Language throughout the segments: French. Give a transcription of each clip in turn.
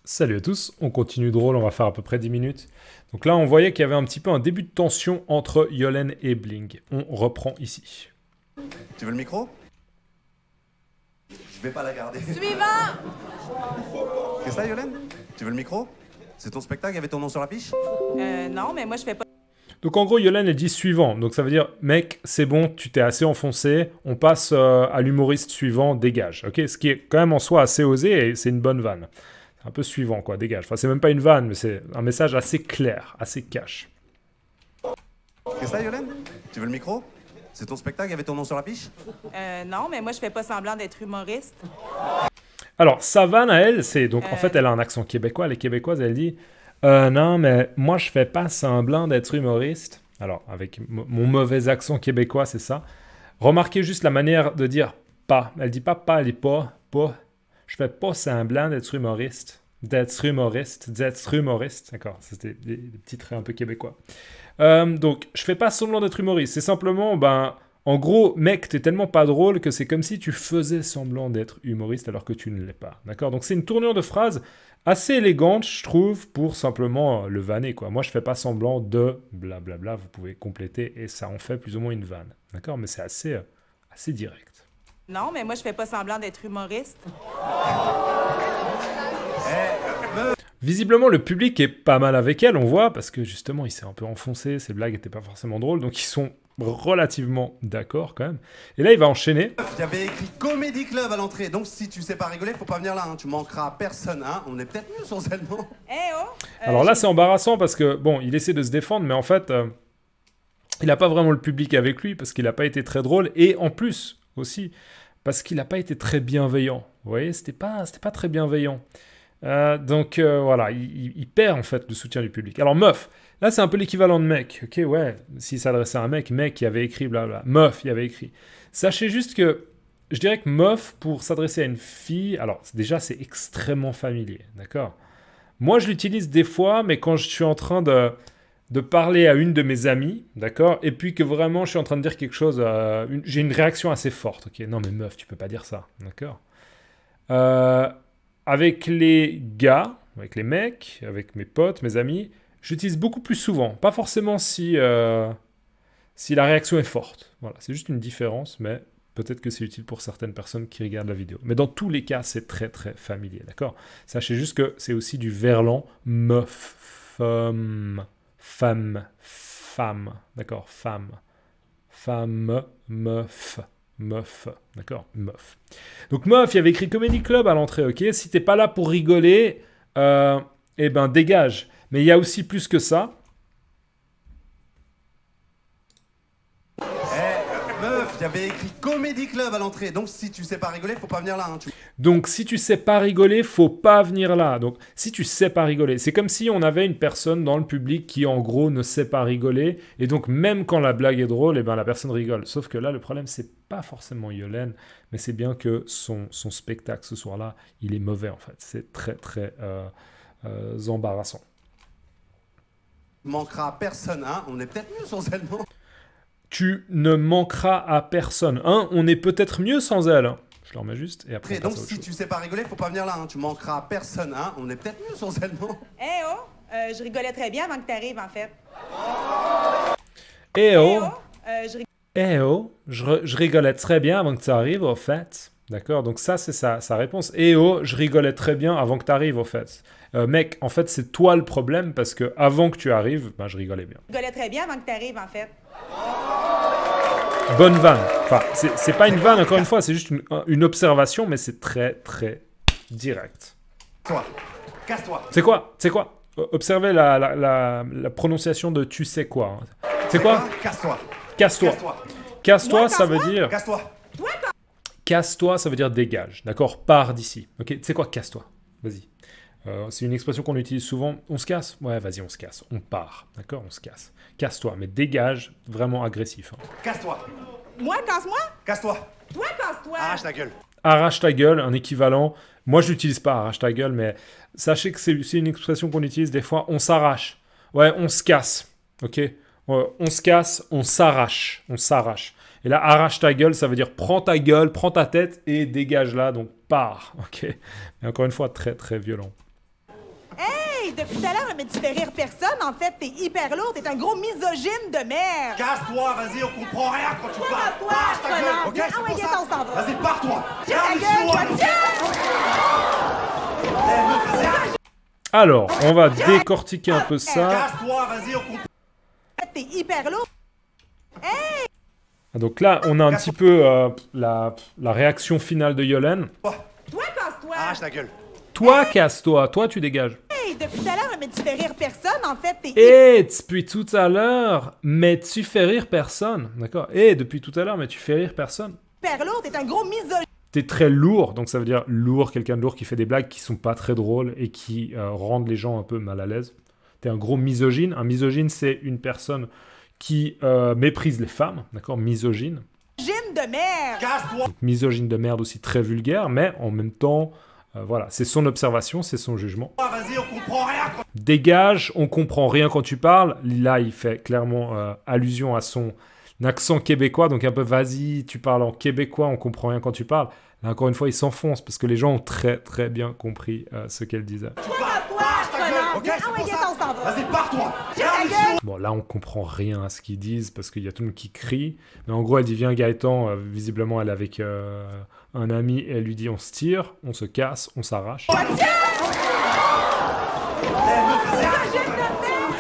Salut à tous, on continue de rôle, on va faire à peu près 10 minutes. Donc là, on voyait qu'il y avait un petit peu un début de tension entre Yolen et Bling. On reprend ici. Tu veux le micro? Je vais pas la garder. Suivant! Qu'est-ce que ça, Yolène? Tu veux le micro? C'est ton spectacle, il y avait ton nom sur l'affiche? Non, mais moi, je fais pas... Donc en gros, Yolen, elle dit suivant. Donc ça veut dire, mec, c'est bon, tu t'es assez enfoncé, on passe à l'humoriste suivant, dégage. Ok, ce qui est quand même en soi assez osé et c'est une bonne vanne. C'est un peu suivant, quoi, dégage. Enfin, c'est même pas une vanne, mais c'est un message assez clair, assez cash. Qu'est-ce que ça, Yolène? Tu veux le micro? C'est ton spectacle, il y avait ton nom sur l'affiche? Non, mais moi, je fais pas semblant d'être humoriste. Alors, sa vanne à elle, c'est... Donc, en fait, elle a un accent québécois. Elle est québécoise, elle dit... non, mais moi, je fais pas semblant d'être humoriste. Alors, avec mon mauvais accent québécois, c'est ça. Remarquez juste la manière de dire pas. Elle dit pas, elle dit pas. Je fais pas semblant d'être humoriste. D'être humoriste. D'accord, c'était des petits traits un peu québécois. Donc, je fais pas semblant d'être humoriste. C'est simplement, en gros, mec, t'es tellement pas drôle que c'est comme si tu faisais semblant d'être humoriste alors que tu ne l'es pas. D'accord? Donc, c'est une tournure de phrase assez élégante, je trouve, pour simplement le vanner, quoi. Moi, je fais pas semblant de blablabla. Vous pouvez compléter et ça en fait plus ou moins une vanne. D'accord? Mais c'est assez direct. Non, mais moi, je fais pas semblant d'être humoriste. Visiblement, le public est pas mal avec elle, on voit, parce que justement, il s'est un peu enfoncé, ses blagues étaient pas forcément drôles, donc ils sont relativement d'accord quand même. Et là, il va enchaîner. Il y avait écrit Comedy Club à l'entrée, donc si tu sais pas rigoler, faut pas venir là, hein. Tu manqueras à personne, hein. On est peut-être mieux sans elle, non? Alors là, c'est embarrassant parce que, bon, il essaie de se défendre, mais en fait, il n'a pas vraiment le public avec lui parce qu'il n'a pas été très drôle, et en plus, aussi, parce qu'il n'a pas été très bienveillant. Vous voyez, c'était pas très bienveillant. Donc voilà, il perd en fait le soutien du public. Alors meuf, là c'est un peu l'équivalent de mec. Ok, ouais, s'il s'adressait à un mec qui avait écrit blabla. Meuf, il avait écrit. Sachez juste que je dirais que meuf, pour s'adresser à une fille, alors déjà c'est extrêmement familier, d'accord? Moi je l'utilise des fois, mais quand je suis en train de parler à une de mes amies, d'accord? Et puis que vraiment je suis en train de dire quelque chose, j'ai une réaction assez forte. Ok, non mais meuf, tu peux pas dire ça, d'accord? Avec les gars, avec les mecs, avec mes potes, mes amis, j'utilise beaucoup plus souvent. Pas forcément si la réaction est forte. Voilà, c'est juste une différence, mais peut-être que c'est utile pour certaines personnes qui regardent la vidéo. Mais dans tous les cas, c'est très très familier, d'accord? Sachez juste que c'est aussi du verlan meuf, femme, d'accord? Femme, meuf, d'accord? Meuf. Donc meuf, il y avait écrit Comedy Club à l'entrée, ok? Si t'es pas là pour rigoler, eh ben dégage. Mais il y a aussi plus que ça. Meuf, il y avait écrit Comedy Club à l'entrée, donc si tu sais pas rigoler, faut pas venir là, hein. Donc si tu sais pas rigoler, faut pas venir là. Donc si tu sais pas rigoler, c'est comme si on avait une personne dans le public qui en gros ne sait pas rigoler, et donc même quand la blague est drôle, eh ben la personne rigole. Sauf que là, le problème, c'est pas forcément Yolen, mais c'est bien que son spectacle ce soir-là, il est mauvais en fait. C'est très très embarrassant. Manquera à personne, hein. On est peut-être mieux sans elle, non? Tu ne manqueras à personne. Hein, on est peut-être mieux sans elle. Je le remets juste et après on Donc passe à autre si chose. tu sais pas rigoler, faut pas venir là, hein. Tu manqueras à personne, hein. On est peut-être mieux sans elle, non? Je rigolais très bien avant que t'arrives, en fait. Je rigolais très bien avant que tu arrives, au fait. D'accord, donc ça, c'est sa réponse. Je rigolais très bien avant que tu arrives, au fait. Mec, en fait, c'est toi le problème parce que avant que tu arrives, je rigolais bien. Je rigolais très bien avant que t'arrives, en fait. Bonne vanne. Enfin, c'est pas une vanne, encore une fois, c'est juste une observation, mais c'est très, très direct. Toi, casse-toi. C'est quoi? Observez la prononciation de tu sais quoi. Hein. C'est quoi? Casse-toi. Casse-toi. Casse-toi, ça veut dire... Casse-toi. Casse-toi, ça veut dire dégage. D'accord? Pars d'ici. Ok? Tu sais quoi? Casse-toi. Vas-y. C'est une expression qu'on utilise souvent. On se casse? Ouais, vas-y, on se casse. On part. D'accord? On se casse. Casse-toi, mais dégage, vraiment agressif. Hein. Casse-toi. Moi, casse-moi? Casse-toi. Toi, casse-toi! Arrache ta gueule. Arrache ta gueule, un équivalent. Moi, je l'utilise pas, arrache ta gueule, mais sachez que c'est une expression qu'on utilise des fois. On s'arrache. Ouais, on se casse. Ok? On se casse, on s'arrache. On s'arrache. Et là, arrache ta gueule, ça veut dire prends ta gueule, prends ta tête et dégage là, donc pars. Ok? Mais encore une fois, très très violent. Hey, depuis tout à l'heure, mais tu fais rire personne. En fait, t'es hyper lourd. T'es un gros misogyne de merde. Casse-toi, vas-y, on comprend rien quand tu parles. Toi, Lâche ta gueule, connard. ok? Viens, C'est ah ouais, pour viens, ça. on s'en va. Vas-y, pars-toi. Tiens ta gueule, toi, tiens! Alors, on va décortiquer un peu ça. Casse-toi, vas-y, on comprend. T'es hyper lourd. Donc là, on a un petit peu la réaction finale de Yolène. Toi, casse-toi. Lâche ta gueule. Toi, casse-toi. Toi, tu dégages. Hey, depuis tout à l'heure, mais tu fais rire personne. En fait, t'es Et depuis tout à l'heure, mais tu fais rire personne. D'accord. Et depuis tout à l'heure, mais tu fais rire personne. hyper lourd. T'es un gros misogyne. T'es très lourd, donc ça veut dire lourd, quelqu'un de lourd qui fait des blagues qui sont pas très drôles et qui rendent les gens un peu mal à l'aise. T'es un gros misogyne. Un misogyne, c'est une personne qui méprise les femmes, d'accord, misogyne. De merde. Casse-toi. Donc, misogyne de merde aussi très vulgaire, mais en même temps, voilà, c'est son observation, c'est son jugement. Vas-y, on comprend rien quand... Dégage, on comprend rien quand tu parles. Là, il fait clairement allusion à son accent québécois, donc un peu vas-y, tu parles en québécois, on comprend rien quand tu parles. Là, encore une fois, il s'enfonce parce que les gens ont très très bien compris ce qu'elle disait. Toi, Lâche ta gueule, connard. ok? Viens, C'est ah ouais, pour viens, ça. on s'en va. Vas-y, pars-toi. Tiens ta gueule. Bon, là, on comprend rien à ce qu'ils disent parce qu'il y a tout le monde qui crie. Mais en gros, elle dit viens Gaëtan. Visiblement, elle est avec un ami et elle lui dit on se tire, on se casse, on s'arrache.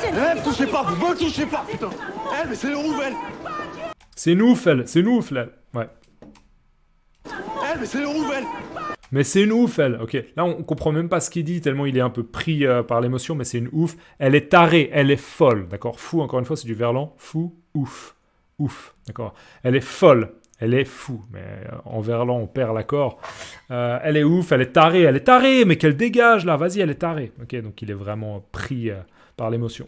Eh, me touchez pas, vous me touchez pas, putain. Eh, mais c'est le Rouvel. C'est nous, elle. Ouais. Eh, mais c'est le Rouvel. Mais c'est une ouf, elle. Ok. Là, on comprend même pas ce qu'il dit tellement il est un peu pris par l'émotion, mais c'est une ouf. Elle est tarée, elle est folle. D'accord. Fou, encore une fois, c'est du verlan. Fou, ouf. Ouf. D'accord. Elle est folle. Elle est fou. Mais en verlan, on perd l'accord. Elle est ouf, elle est tarée, mais qu'elle dégage là. Vas-y, elle est tarée. Ok. Donc il est vraiment pris par l'émotion.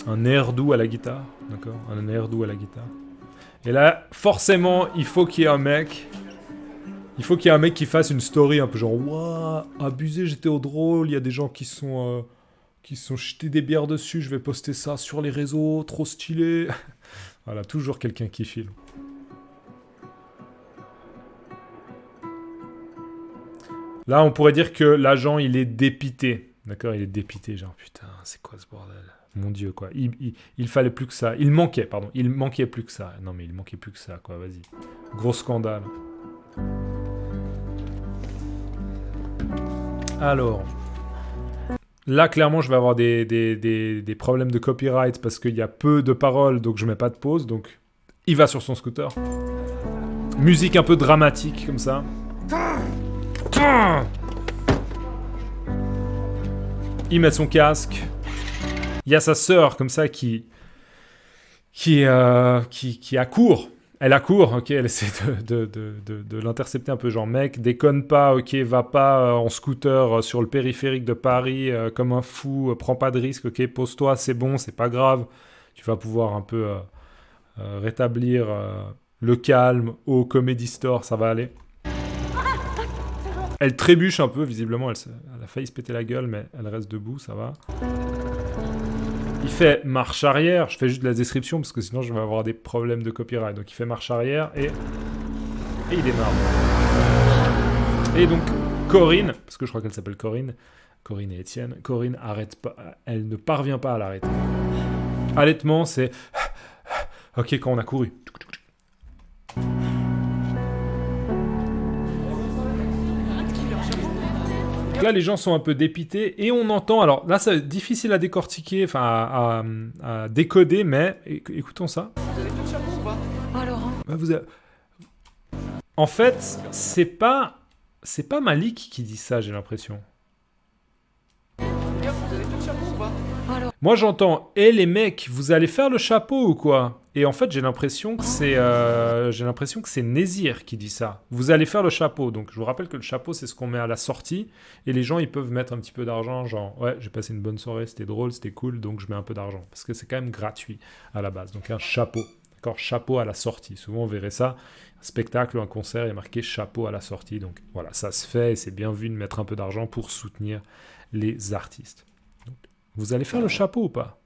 Un air doux à la guitare. D'accord. Un air doux à la guitare. Et là, forcément, il faut qu'il y ait un mec. Il faut qu'il y ait un mec qui fasse une story un peu genre waouh, abusé, j'étais au drôle. Il y a des gens qui sont jetés des bières dessus. Je vais poster ça sur les réseaux, trop stylé. Voilà, toujours quelqu'un qui filme. Là, on pourrait dire que l'agent, il est dépité. D'accord, il est dépité. Genre putain, c'est quoi ce bordel? Mon Dieu, quoi. Il fallait plus que ça. Il manquait plus que ça. Non, mais il manquait plus que ça, quoi. Vas-y. Gros scandale. Alors. Là, clairement, je vais avoir des problèmes de copyright parce qu'il y a peu de paroles, donc je mets pas de pause. Donc, il va sur son scooter. Musique un peu dramatique, comme ça. Il met son casque. Il y a sa sœur comme ça qui accourt. Elle accourt, ok, elle essaie de l'intercepter un peu, genre mec, déconne pas, ok, va pas en scooter sur le périphérique de Paris comme un fou, prends pas de risque, ok, pose-toi, c'est bon, c'est pas grave, tu vas pouvoir un peu rétablir le calme au Comedy Store, ça va aller. Elle trébuche un peu, visiblement, elle a failli se péter la gueule, mais elle reste debout, ça va. Il fait marche arrière, je fais juste de la description parce que sinon je vais avoir des problèmes de copyright. Donc il fait marche arrière et il démarre. Et donc Corinne, parce que je crois qu'elle s'appelle Corinne et Étienne, Corinne arrête pas, elle ne parvient pas à l'arrêter. Allaitement, c'est ok quand on a couru. Là, les gens sont un peu dépités et on entend. Alors là, c'est difficile à décortiquer, enfin à décoder, mais écoutons ça. Vous avez fait le chapeau ou pas Ah, Laurent. En fait, c'est pas Malik qui dit ça, j'ai l'impression. Les gars, vous avez fait le chapeau ou pas Moi, j'entends. Eh les mecs, vous allez faire le chapeau ou quoi? Et en fait, j'ai l'impression que c'est Nézir qui dit ça. Vous allez faire le chapeau. Donc, je vous rappelle que le chapeau, c'est ce qu'on met à la sortie. Et les gens, ils peuvent mettre un petit peu d'argent. Genre, ouais, j'ai passé une bonne soirée, c'était drôle, c'était cool. Donc, je mets un peu d'argent. Parce que c'est quand même gratuit à la base. Donc, un chapeau. D'accord, chapeau à la sortie. Souvent, on verrait ça. Un spectacle ou un concert, il est marqué chapeau à la sortie. Donc, voilà, ça se fait. Et c'est bien vu de mettre un peu d'argent pour soutenir les artistes. Donc, vous allez faire le chapeau ou pas?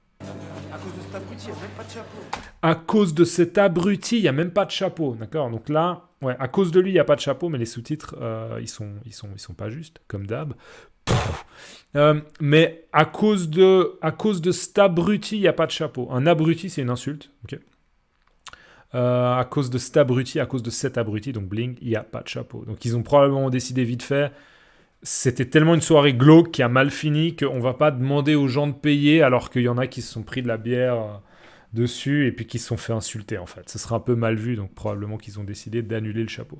À cause de cet abruti, il n'y a même pas de chapeau. À cause de cet abruti, il n'y a même pas de chapeau. D'accord? Donc là, ouais, à cause de lui, il n'y a pas de chapeau, mais les sous-titres, ils sont pas justes, comme d'hab. Mais à cause de cet abruti, il n'y a pas de chapeau. Un abruti, c'est une insulte. Ok. À cause de cet abruti, à cause de cet abruti, donc bling, il n'y a pas de chapeau. Donc ils ont probablement décidé vite fait. C'était tellement une soirée glauque qui a mal fini qu'on va pas demander aux gens de payer alors qu'il y en a qui se sont pris de la bière dessus et puis qui se sont fait insulter en fait. Ce serait un peu mal vu, donc probablement qu'ils ont décidé d'annuler le chapeau.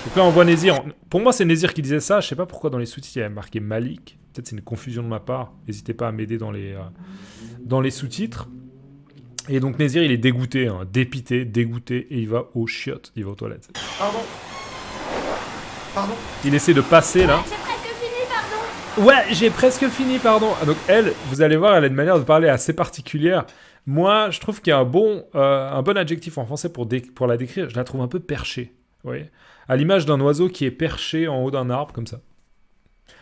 Donc là on voit Nézir. Pour moi c'est Nézir qui disait ça, je sais pas pourquoi dans les sous-titres il y avait marqué Malik. Peut-être c'est une confusion de ma part, n'hésitez pas à m'aider dans les sous-titres. Et donc Nézir il est dégoûté, hein, dépité, dégoûté, et il va aux chiottes, il va aux toilettes. Pardon. Il essaie de passer là. J'ai presque fini, pardon. Ouais, j'ai presque fini, pardon. Donc elle, vous allez voir, elle a une manière de parler assez particulière. Moi, je trouve qu'il y a un bon adjectif en français pour la décrire. Je la trouve un peu perchée. Vous voyez ? À l'image d'un oiseau qui est perché en haut d'un arbre, comme ça.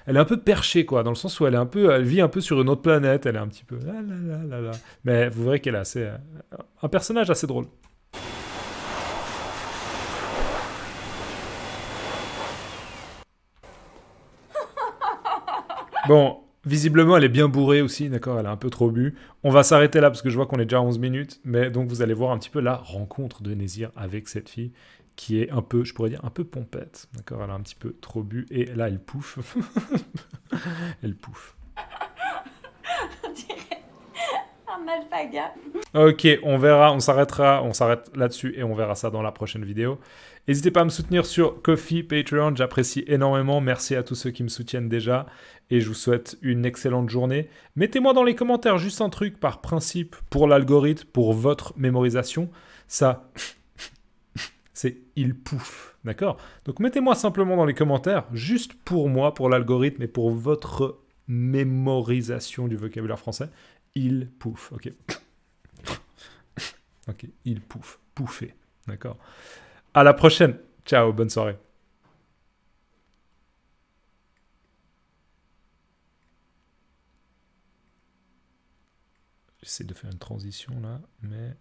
Elle est un peu perchée, quoi, dans le sens où elle vit un peu sur une autre planète. Elle est un petit peu... Mais vous verrez qu'elle est assez... un personnage assez drôle. Bon, visiblement, elle est bien bourrée aussi, d'accord? Elle a un peu trop bu. On va s'arrêter là parce que je vois qu'on est déjà à 11 minutes. Mais donc, vous allez voir un petit peu la rencontre de Nézir avec cette fille qui est un peu, je pourrais dire, un peu pompette. D'accord? Elle a un petit peu trop bu et là, elle pouffe. Elle pouffe. On dirait un alpaga. Ok, on verra, on s'arrête là-dessus et on verra ça dans la prochaine vidéo. N'hésitez pas à me soutenir sur Ko-fi, Patreon, j'apprécie énormément. Merci à tous ceux qui me soutiennent déjà et je vous souhaite une excellente journée. Mettez-moi dans les commentaires juste un truc par principe pour l'algorithme, pour votre mémorisation. Ça, c'est il pouffe, d'accord? Donc mettez-moi simplement dans les commentaires, juste pour moi, pour l'algorithme et pour votre mémorisation du vocabulaire français, il pouffe, ok? Ok, il pouffe, pouffer, d'accord? À la prochaine, ciao, bonne soirée. J'essaie de faire une transition là, mais...